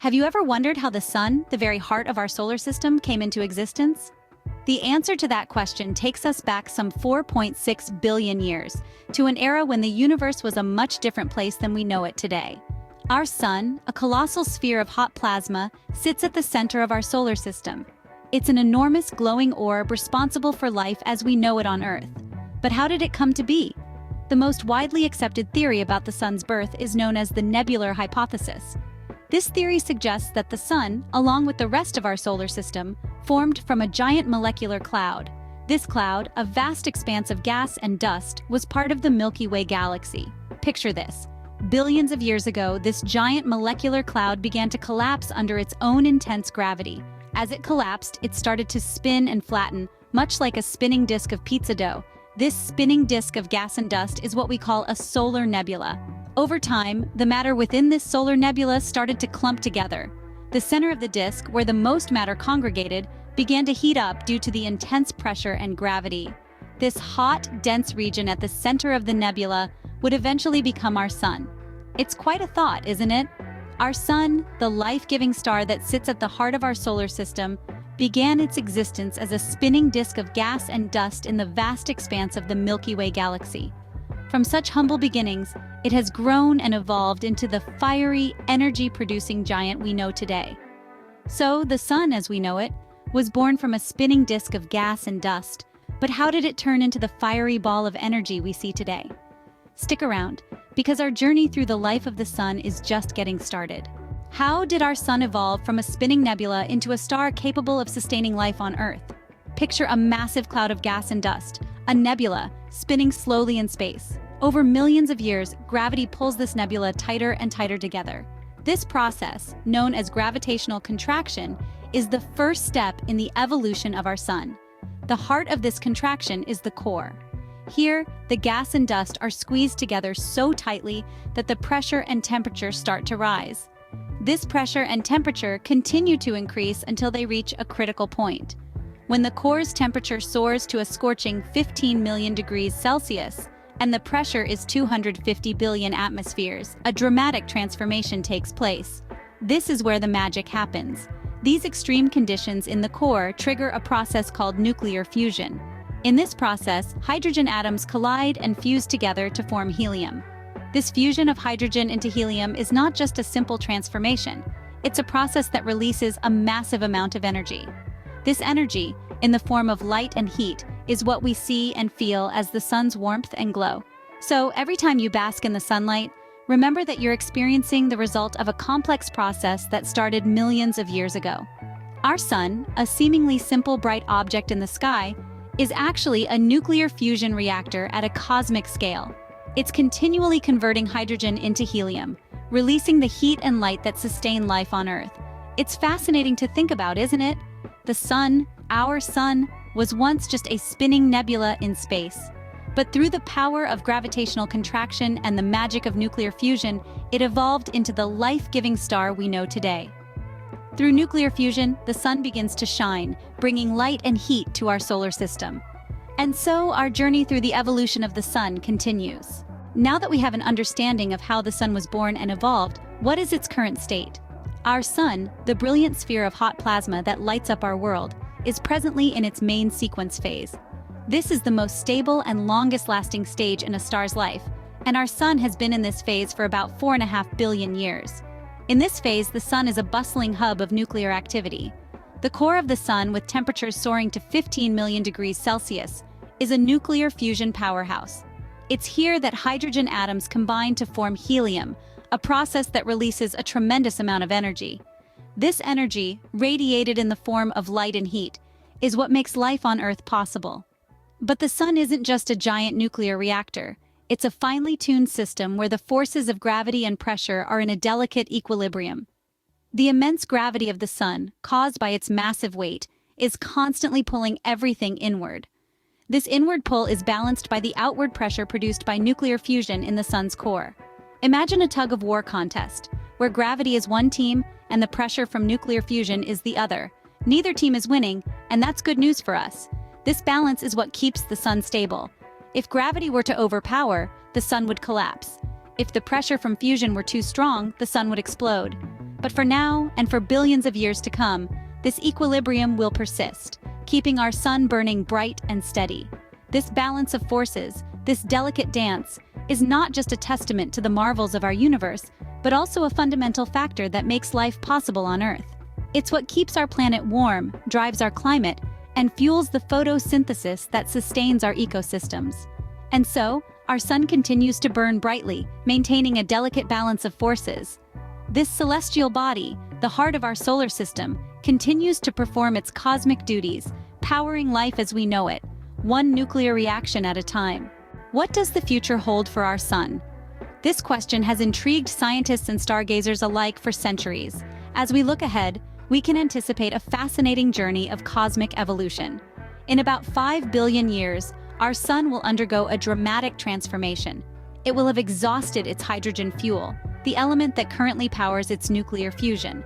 Have you ever wondered how the sun, the very heart of our solar system, came into existence? The answer to that question takes us back some 4.6 billion years, to an era when the universe was a much different place than we know it today. Our sun, a colossal sphere of hot plasma, sits at the center of our solar system. It's an enormous glowing orb responsible for life as we know it on Earth. But how did it come to be? The most widely accepted theory about the sun's birth is known as the nebular hypothesis. This theory suggests that the sun, along with the rest of our solar system, formed from a giant molecular cloud. This cloud, a vast expanse of gas and dust, was part of the Milky Way galaxy. Picture this. Billions of years ago, this giant molecular cloud began to collapse under its own intense gravity. As it collapsed, it started to spin and flatten, much like a spinning disk of pizza dough. This spinning disk of gas and dust is what we call a solar nebula. Over time, the matter within this solar nebula started to clump together. The center of the disk, where the most matter congregated, began to heat up due to the intense pressure and gravity. This hot, dense region at the center of the nebula would eventually become our sun. It's quite a thought, isn't it? Our sun, the life-giving star that sits at the heart of our solar system, began its existence as a spinning disk of gas and dust in the vast expanse of the Milky Way galaxy. From such humble beginnings, it has grown and evolved into the fiery, energy-producing giant we know today. So, the sun, as we know it, was born from a spinning disk of gas and dust. But how did it turn into the fiery ball of energy we see today? Stick around, because our journey through the life of the sun is just getting started. How did our sun evolve from a spinning nebula into a star capable of sustaining life on Earth? Picture a massive cloud of gas and dust, a nebula, spinning slowly in space. Over millions of years, gravity pulls this nebula tighter and tighter together. This process, known as gravitational contraction, is the first step in the evolution of our sun. The heart of this contraction is the core. Here, the gas and dust are squeezed together so tightly that the pressure and temperature start to rise. This pressure and temperature continue to increase until they reach a critical point. When the core's temperature soars to a scorching 15 million degrees Celsius, and the pressure is 250 billion atmospheres, a dramatic transformation takes place. This is where the magic happens. These extreme conditions in the core trigger a process called nuclear fusion. In this process, hydrogen atoms collide and fuse together to form helium. This fusion of hydrogen into helium is not just a simple transformation. It's a process that releases a massive amount of energy. This energy, in the form of light and heat, is what we see and feel as the sun's warmth and glow. So every time you bask in the sunlight, remember that you're experiencing the result of a complex process that started millions of years ago. Our sun, a seemingly simple bright object in the sky, is actually a nuclear fusion reactor at a cosmic scale. It's continually converting hydrogen into helium, releasing the heat and light that sustain life on Earth. It's fascinating to think about, isn't it? The sun, our sun, was once just a spinning nebula in space. But through the power of gravitational contraction and the magic of nuclear fusion, it evolved into the life-giving star we know today. Through nuclear fusion, the sun begins to shine, bringing light and heat to our solar system. And so our journey through the evolution of the sun continues. Now that we have an understanding of how the sun was born and evolved, what is its current state? Our sun, the brilliant sphere of hot plasma that lights up our world, is presently in its main sequence phase. This is the most stable and longest-lasting stage in a star's life, and our sun has been in this phase for about 4.5 billion years. In this phase, the sun is a bustling hub of nuclear activity. The core of the sun, with temperatures soaring to 15 million degrees Celsius, is a nuclear fusion powerhouse. It's here that hydrogen atoms combine to form helium, a process that releases a tremendous amount of energy. This energy, radiated in the form of light and heat, is what makes life on Earth possible. But the sun isn't just a giant nuclear reactor. It's a finely tuned system where the forces of gravity and pressure are in a delicate equilibrium. The immense gravity of the sun, caused by its massive weight, is constantly pulling everything inward. This inward pull is balanced by the outward pressure produced by nuclear fusion in the sun's core. Imagine a tug-of-war contest, where gravity is one team and the pressure from nuclear fusion is the other. Neither team is winning, and that's good news for us. This balance is what keeps the sun stable. If gravity were to overpower, the sun would collapse. If the pressure from fusion were too strong, the sun would explode. But for now, and for billions of years to come, this equilibrium will persist, keeping our sun burning bright and steady. This balance of forces, this delicate dance, is not just a testament to the marvels of our universe, but also a fundamental factor that makes life possible on Earth. It's what keeps our planet warm, drives our climate, and fuels the photosynthesis that sustains our ecosystems. And so, our sun continues to burn brightly, maintaining a delicate balance of forces. This celestial body, the heart of our solar system, continues to perform its cosmic duties, powering life as we know it, one nuclear reaction at a time. What does the future hold for our sun? This question has intrigued scientists and stargazers alike for centuries. As we look ahead, we can anticipate a fascinating journey of cosmic evolution. In about 5 billion years, our sun will undergo a dramatic transformation. It will have exhausted its hydrogen fuel, the element that currently powers its nuclear fusion.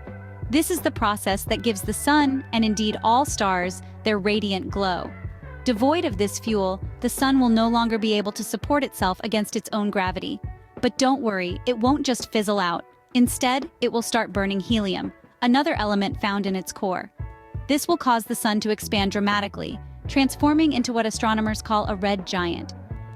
This is the process that gives the sun, and indeed all stars, their radiant glow. Devoid of this fuel, the sun will no longer be able to support itself against its own gravity. But don't worry, it won't just fizzle out. Instead, it will start burning helium, another element found in its core. This will cause the sun to expand dramatically, transforming into what astronomers call a red giant.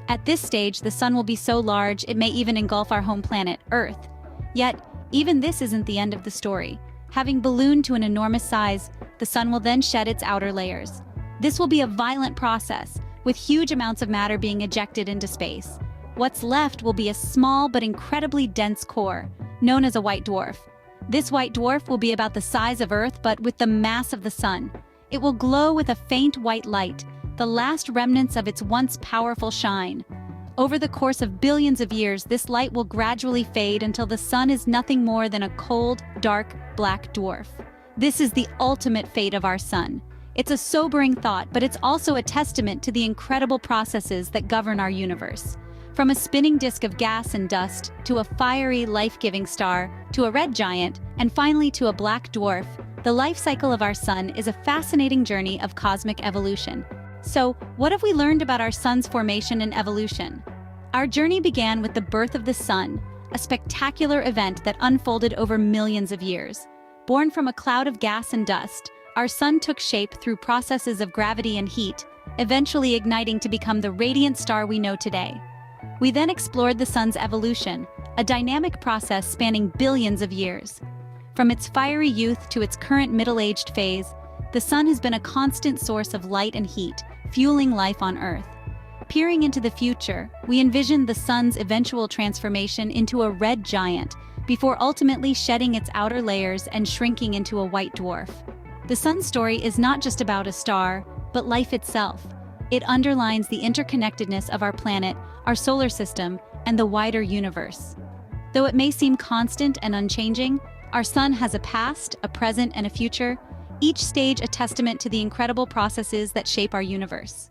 At this stage, the sun will be so large it may even engulf our home planet, Earth. Yet, even this isn't the end of the story. Having ballooned to an enormous size, the sun will then shed its outer layers. This will be a violent process, with huge amounts of matter being ejected into space. What's left will be a small but incredibly dense core, known as a white dwarf. This white dwarf will be about the size of Earth but with the mass of the sun. It will glow with a faint white light, the last remnants of its once powerful shine. Over the course of billions of years, this light will gradually fade until the sun is nothing more than a cold, dark, black dwarf. This is the ultimate fate of our sun. It's a sobering thought, but it's also a testament to the incredible processes that govern our universe. From a spinning disk of gas and dust, to a fiery, life-giving star, to a red giant, and finally to a black dwarf, the life cycle of our sun is a fascinating journey of cosmic evolution. So, what have we learned about our sun's formation and evolution? Our journey began with the birth of the sun, a spectacular event that unfolded over millions of years. Born from a cloud of gas and dust, our sun took shape through processes of gravity and heat, eventually igniting to become the radiant star we know today. We then explored the sun's evolution, a dynamic process spanning billions of years. From its fiery youth to its current middle-aged phase, the sun has been a constant source of light and heat, fueling life on Earth. Peering into the future, we envisioned the sun's eventual transformation into a red giant, before ultimately shedding its outer layers and shrinking into a white dwarf. The sun's story is not just about a star, but life itself. It underlines the interconnectedness of our planet, our solar system, and the wider universe. Though it may seem constant and unchanging, our sun has a past, a present, and a future, each stage a testament to the incredible processes that shape our universe.